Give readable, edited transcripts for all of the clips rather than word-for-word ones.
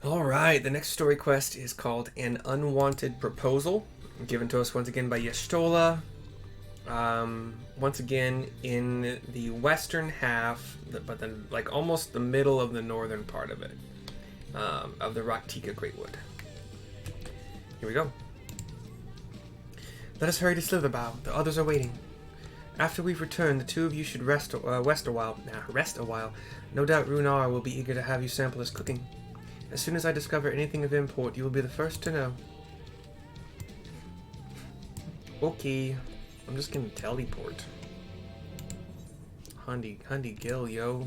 Alright, the next story quest is called An Unwanted Proposal, given to us once again by Y'shtola. Once again in the western half, but then like almost the middle of the northern part of it, of the Raktika Greatwood. Here we go. Let us hurry to Slitherbough. The others are waiting. After we've returned, the two of you should rest a while. No doubt Runar will be eager to have you sample his cooking. As soon as I discover anything of import, you will be the first to know. Okay. I'm just gonna teleport. Hundy Gill, yo.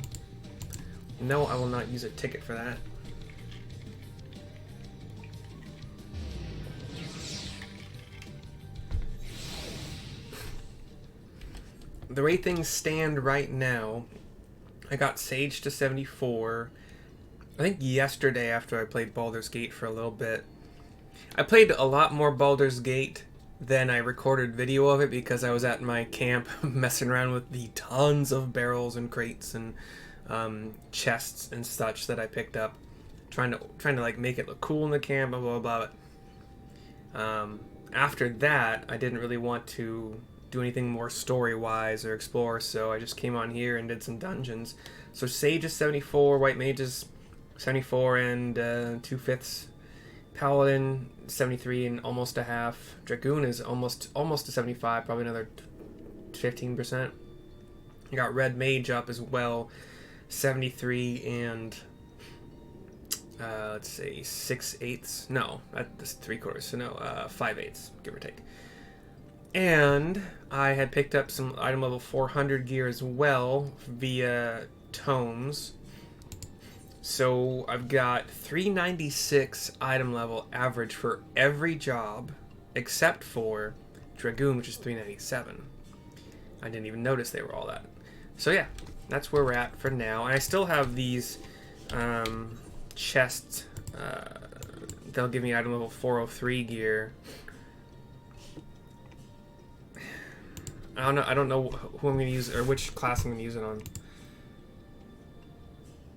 No, I will not use a ticket for that. The way things stand right now, I got Sage to 74. I think yesterday after I played Baldur's Gate for a little bit. I played a lot more Baldur's Gate than I recorded video of it because I was at my camp messing around with the tons of barrels and crates and chests and such that I picked up, trying to like make it look cool in the camp, blah blah blah. But, after that, I didn't really want to do anything more story wise or explore, so I just came on here and did some dungeons. So Sage is 74, White Mage is 74 and 2/5. Paladin 73 and almost a half. Dragoon is almost to 75, probably another 15%. You got Red Mage up as well, 73 and let's say 6/8. No, that's 3/4. So no, 5/8, give or take. And I had picked up some item level 400 gear as well via tomes. So I've got 396 item level average for every job, except for Dragoon, which is 397. I didn't even notice they were all that. So yeah, that's where we're at for now. And I still have these chests. They'll give me item level 403 gear. I don't know who I'm gonna use or which class I'm gonna use it on.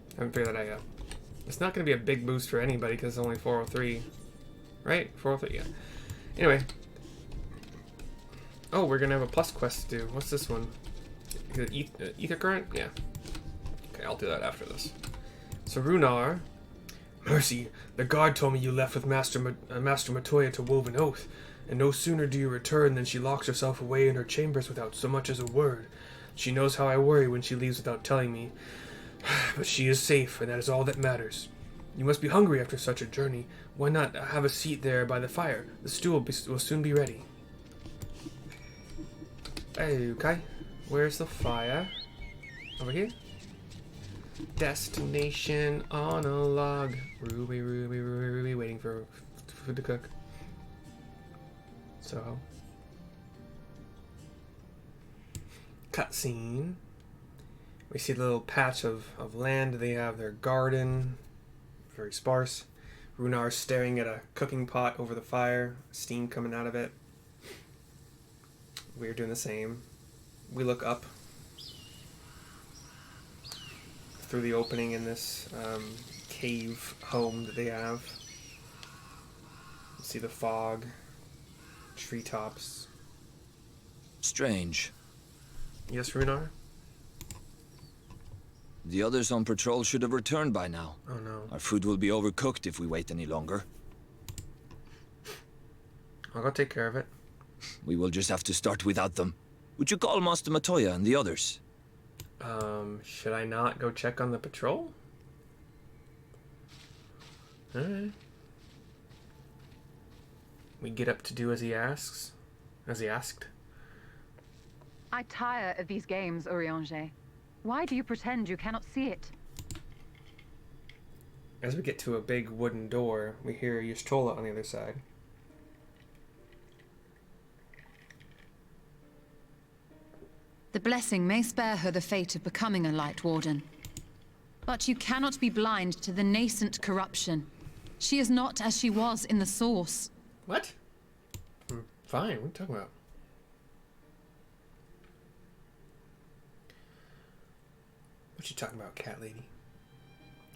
I haven't figured that out yet. It's not going to be a big boost for anybody because it's only 403. Right? 403, yeah. Anyway. Oh, we're going to have a plus quest to do. What's this one? Ether Current? Yeah. Okay, I'll do that after this. So, Runar. Mercy, the guard told me you left with Master Matoya to Woven Oath, and no sooner do you return than she locks herself away in her chambers without so much as a word. She knows how I worry when she leaves without telling me. But she is safe, and that is all that matters. You must be hungry after such a journey. Why not have a seat there by the fire? The stew will soon be ready. Okay, where's the fire? Over here? Destination on a log. Ruby, waiting for food to cook. So. Cutscene. We see the little patch of land they have, their garden, very sparse. Runar staring at a cooking pot over the fire, steam coming out of it. We're doing the same. We look up through the opening in this cave home that they have. See the fog, treetops. Strange. Yes, Runar? The others on patrol should have returned by now. Oh no. Our food will be overcooked if we wait any longer. I'll go take care of it. We will just have to start without them. Would you call Master Matoya and the others? Should I not go check on the patrol? Alright. We get up to do as he asks. As he asked. I tire of these games, Urianger. Why do you pretend you cannot see it? As we get to a big wooden door, we hear Y'shtola on the other side. The blessing may spare her the fate of becoming a Light Warden. But you cannot be blind to the nascent corruption. She is not as she was in the source. What? Fine, what are you talking about? What you talking about, cat lady?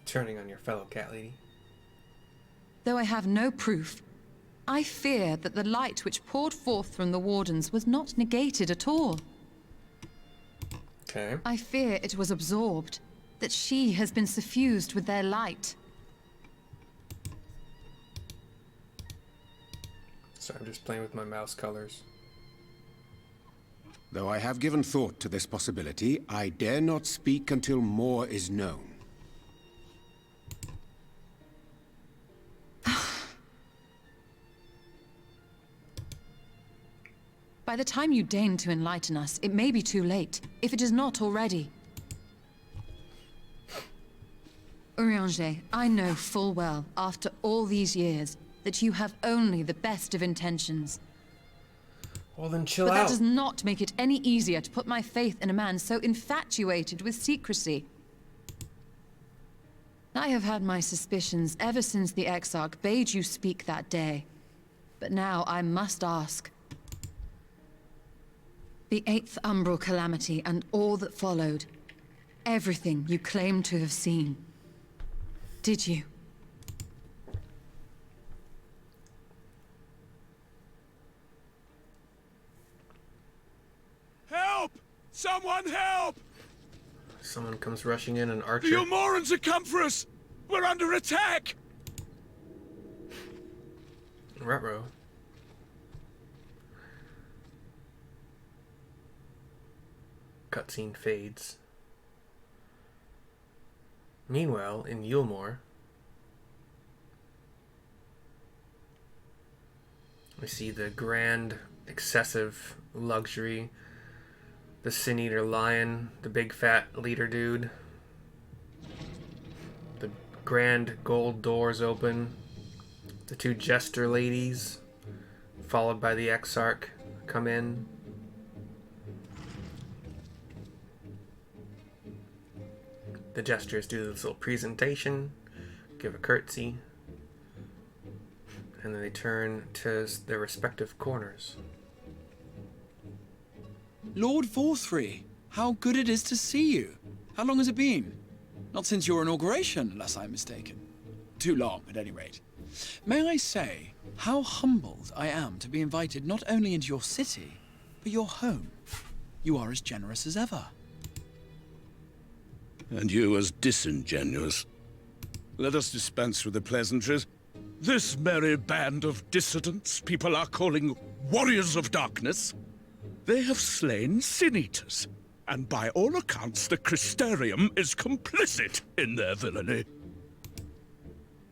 Turning on your fellow cat lady. though I have no proof. I fear that the light which poured forth from the Wardens was not negated at all. Okay. I fear it was absorbed, that she has been suffused with their light. So I'm just playing with my mouse colors. Though I have given thought to this possibility, I dare not speak until more is known. By the time you deign to enlighten us, it may be too late, if it is not already. Urianger, I know full well, after all these years, that you have only the best of intentions. Well, then chill But out. that does not make it any easier to put my faith in a man so infatuated with secrecy. I have had my suspicions ever since the Exarch bade you speak that day. But now I must ask. The 8th Umbral Calamity and all that followed. Everything you claim to have seen. Did you? Help! Someone help! Someone comes rushing in, an archer. The Eulmorans are come for us! We're under attack! Ruh-roh. Cutscene fades. Meanwhile, in Eulmore, we see the grand, excessive luxury, the Sin-Eater lion, the big fat leader dude, the grand gold doors open, the 2 jester ladies, followed by the Exarch, come in. The jesters do this little presentation, give a curtsy, and then they turn to their respective corners. Lord Vauthry, how good it is to see you. How long has it been? Not since your inauguration, unless I'm mistaken. Too long, at any rate. May I say how humbled I am to be invited not only into your city, but your home. You are as generous as ever. And you as disingenuous. Let us dispense with the pleasantries. This merry band of dissidents people are calling warriors of darkness, they have slain Sin-Eaters, and by all accounts the Crystarium is complicit in their villainy.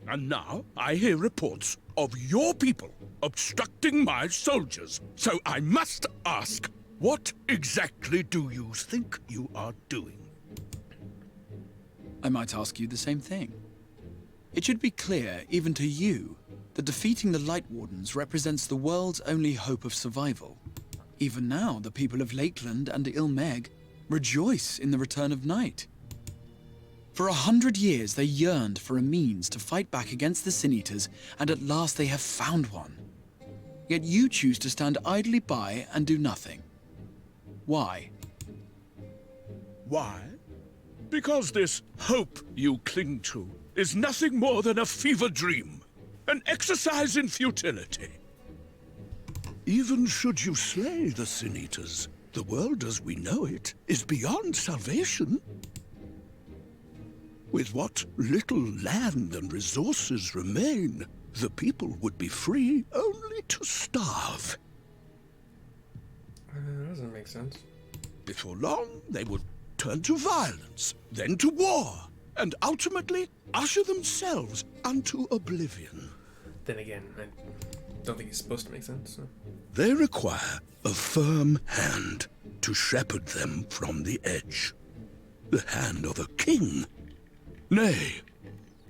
And now I hear reports of your people obstructing my soldiers, so I must ask, what exactly do you think you are doing? I might ask you the same thing. It should be clear, even to you, that defeating the Light Wardens represents the world's only hope of survival. Even now, the people of Lakeland and Eulmore rejoice in the return of night. For 100 years, they yearned for a means to fight back against the Sin-Eaters, and at last they have found one. Yet you choose to stand idly by and do nothing. Why? Why? Because this hope you cling to is nothing more than a fever dream, an exercise in futility. Even should you slay the Sin-Eaters, the world as we know it is beyond salvation. With what little land and resources remain, the people would be free only to starve. That doesn't make sense. Before long, they would turn to violence, then to war, and ultimately usher themselves unto oblivion. Then again, I don't think it's supposed to make sense. So. They require a firm hand to shepherd them from the edge. The hand of a king. Nay,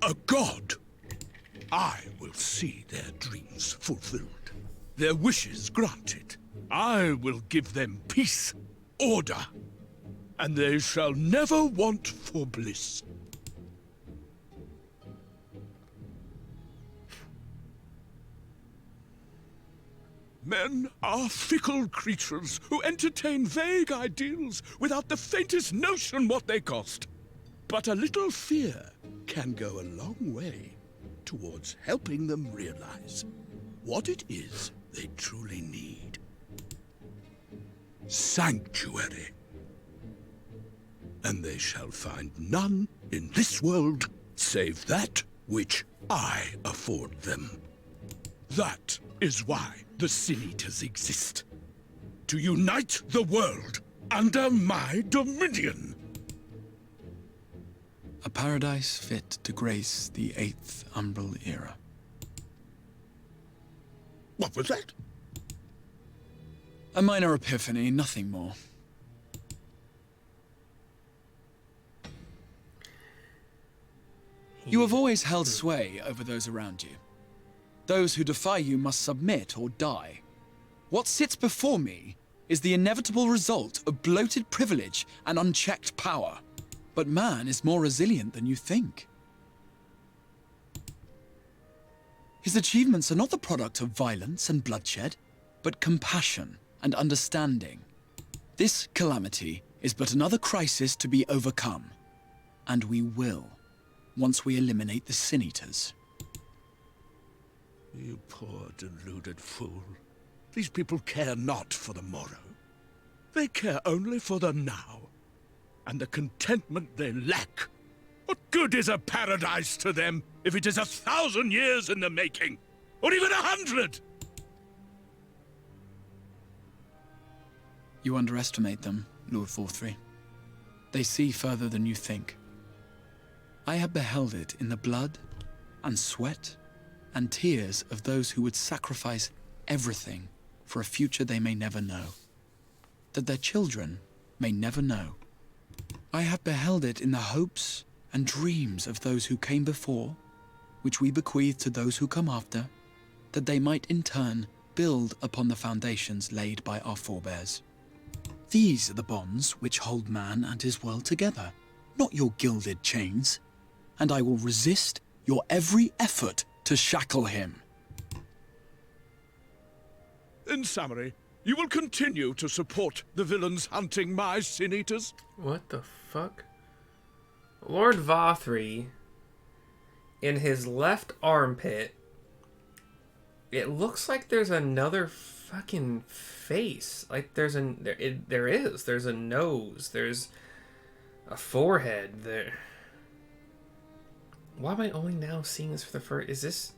a god. I will see their dreams fulfilled, their wishes granted. I will give them peace, order, and they shall never want for bliss. Men are fickle creatures who entertain vague ideals without the faintest notion what they cost. But a little fear can go a long way. towards helping them realize what it is they truly need. Sanctuary. And they shall find none in this world save that which I afford them. That is why the Sin Eaters exist. To unite the world under my dominion. A paradise fit to grace the 8th Umbral era. What was that? A minor epiphany, nothing more. You have always held sway over those around you. Those who defy you must submit or die. What sits before me is the inevitable result of bloated privilege and unchecked power. But man is more resilient than you think. His achievements are not the product of violence and bloodshed, but compassion and understanding. This calamity is but another crisis to be overcome. And we will, once we eliminate the Sin Eaters. You poor deluded fool. These people care not for the morrow. They care only for the now. And the contentment they lack. What good is a paradise to them if it is 1,000 years in the making? Or even 100? You underestimate them, Lord Vauthry. They see further than you think. I have beheld it in the blood and sweat and tears of those who would sacrifice everything for a future they may never know, that their children may never know. I have beheld it in the hopes and dreams of those who came before, which we bequeath to those who come after, that they might in turn build upon the foundations laid by our forebears. These are the bonds which hold man and his world together, not your gilded chains, and I will resist your every effort to shackle him. In summary, you will continue to support the villains hunting my Sin Eaters? What the fuck? Lord Vauthry, in his left armpit, it looks like there's another fucking face. Like there's a there's a nose, there's a forehead there. Why am I only now seeing this for the first? Is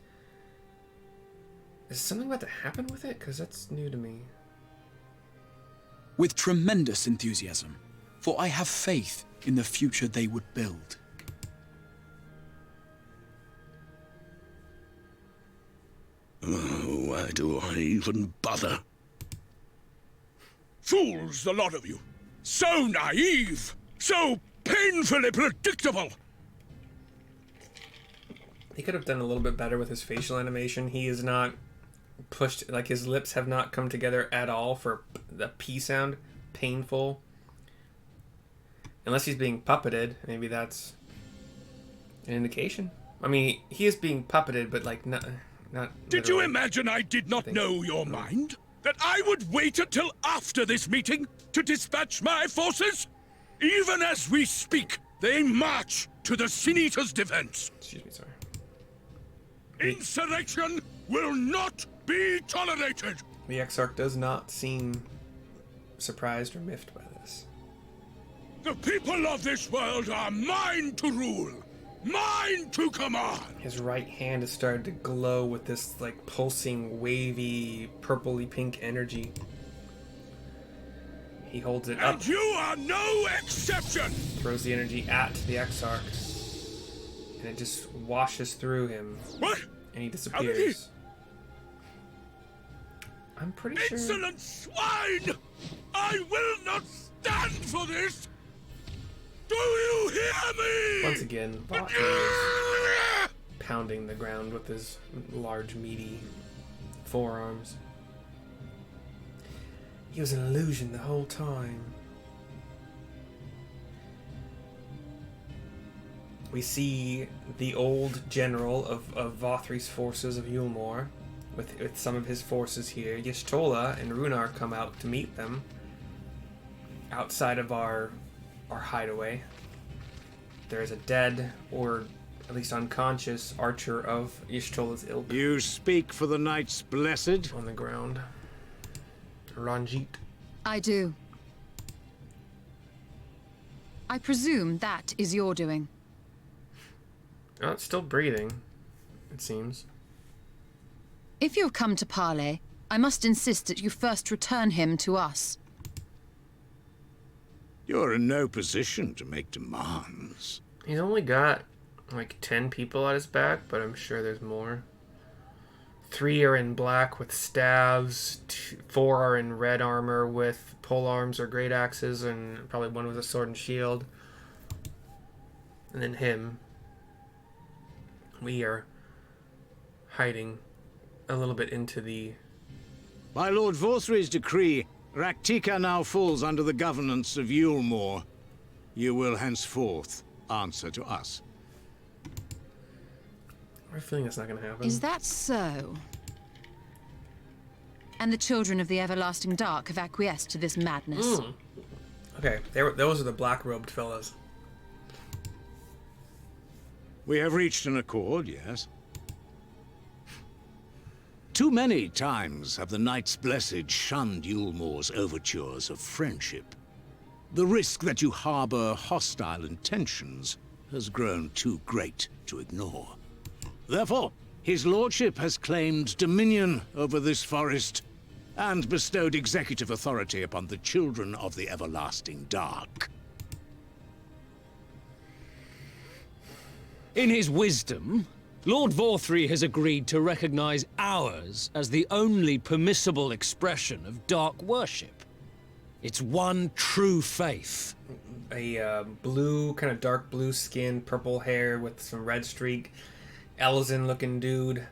something about to happen with it? Because that's new to me. With tremendous enthusiasm, for I have faith in the future they would build. Oh, why do I even bother? Fools, the lot of you! So naive! So painfully predictable! He could have done a little bit better with his facial animation. He is not pushed, like his lips have not come together at all for the P sound. Painful. Unless he's being puppeted. Maybe that's an indication. I mean, he is being puppeted, but like not Did you imagine I did not know your mind? That I would wait until after this meeting to dispatch my forces? Even as we speak, they march to the Sin Eaters' defense. Excuse me, sorry. Insurrection will not be tolerated! The Exarch does not seem surprised or miffed by this. The people of this world are mine to rule, mine to command! His right hand has started to glow with this like pulsing, wavy, purpley pink energy. He holds it up. And you are no exception! Throws the energy at the Exarch. And it just washes through him. What? And he How did he- disappears. I'm pretty sure... Insolent swine! I will not stand for this! Do you hear me? Once again, Vauthry is pounding the ground with his large, meaty forearms. He was an illusion the whole time. We see the old general of Vauthry's forces of Eulmore with some of his forces here. Y'shtola and Runar come out to meet them outside of our hideaway. There is a dead or at least unconscious, archer of Y'shtola's ilk You speak for the Knights Blessed? on the ground. Ranjit. I do. I presume that is your doing. Oh, it's still breathing, it seems. If you have come to parley, I must insist that you first return him to us. You're in no position to make demands. He's only got like 10 people at his back, but I'm sure there's more. 3 are in black with staves, 4 are in red armor with pole arms or great axes, and probably 1 with a sword and shield. And then him. We are hiding a little bit into the... By Lord Vauthry's decree, Raktika now falls under the governance of Eulmore. You will henceforth answer to us. I have a feeling that's not going to happen. Is that so? And the children of the Everlasting Dark have acquiesced to this madness. Okay, those are the black-robed fellas. We have reached an accord, yes. Too many times have the Knights Blessed shunned Eulmore's overtures of friendship. The risk that you harbor hostile intentions has grown too great to ignore. Therefore, his lordship has claimed dominion over this forest and bestowed executive authority upon the children of the Everlasting Dark. In his wisdom, Lord Vauthry has agreed to recognize ours as the only permissible expression of dark worship. It's one true faith. A blue, kind of dark blue skin, purple hair with some red streak, Elzen-looking dude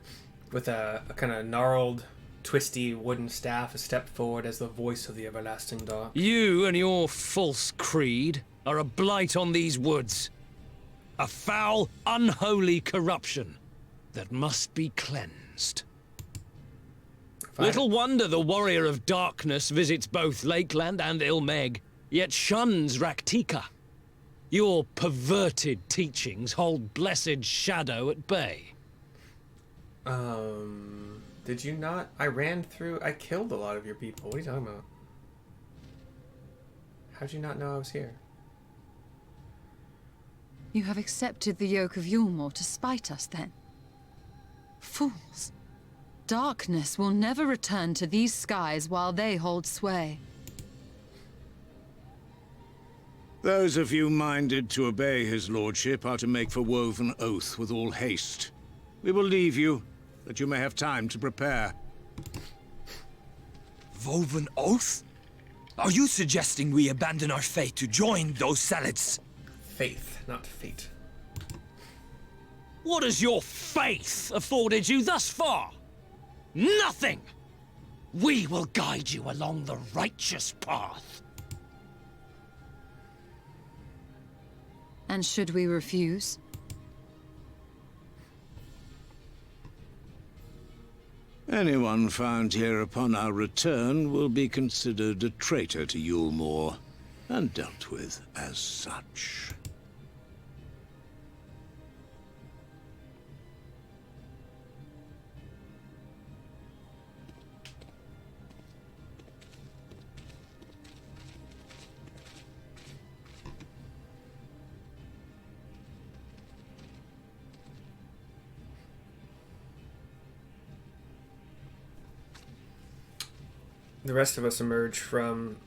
with a kind of gnarled, twisty wooden staff has stepped forward as the voice of the Everlasting Dark. You and your false creed are a blight on these woods. A foul, unholy corruption that must be cleansed. Little wonder the Warrior of Darkness visits both Lakeland and Ilmeg, yet shuns Raktika. Your perverted teachings hold blessed shadow at bay. Did you not? I killed a lot of your people. What are you talking about? How'd you not know I was here? You have accepted the yoke of Eulmore to spite us, then? Fools. Darkness will never return to these skies while they hold sway. Those of you minded to obey his lordship are to make for woven oath with all haste. We will leave you, that you may have time to prepare. Woven oath? Are you suggesting we abandon our fate to join those salads? Faith, not fate. What has your faith afforded you thus far? Nothing! We will guide you along the righteous path. And should we refuse? Anyone found here upon our return will be considered a traitor to Eulmore, and dealt with as such. The rest of us emerge from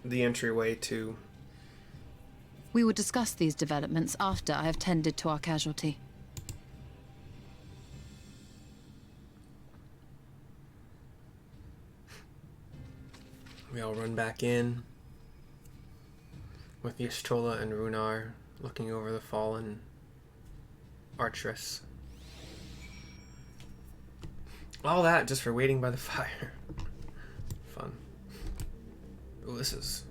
the entryway to... We will discuss these developments after I have tended to our casualty. We all run back in with Y'shtola and Runar looking over the fallen archeress. All that just for waiting by the fire. Fun. Oh, this is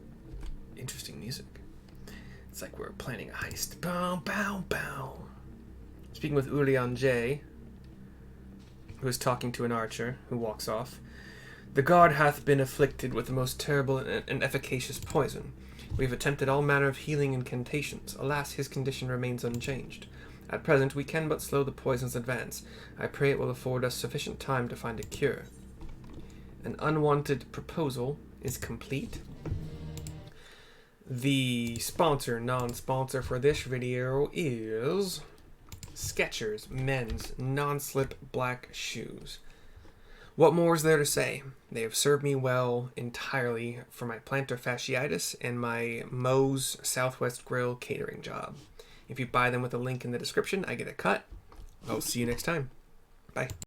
interesting music. It's like we're planning a heist. Bow, bow, bow. Speaking with Urianger, who is talking to an archer, who walks off. The guard hath been afflicted with the most terrible and efficacious poison. We have attempted all manner of healing incantations. Alas, his condition remains unchanged. At present, we can but slow the poison's advance. I pray it will afford us sufficient time to find a cure. An unwanted proposal is complete. The sponsor, non-sponsor for this video is Skechers men's non-slip black shoes. What more is there to say? They have served me well entirely for my plantar fasciitis and my Moe's Southwest Grill catering job. If you buy them with a link in the description, I get a cut. I'll see you next time. Bye.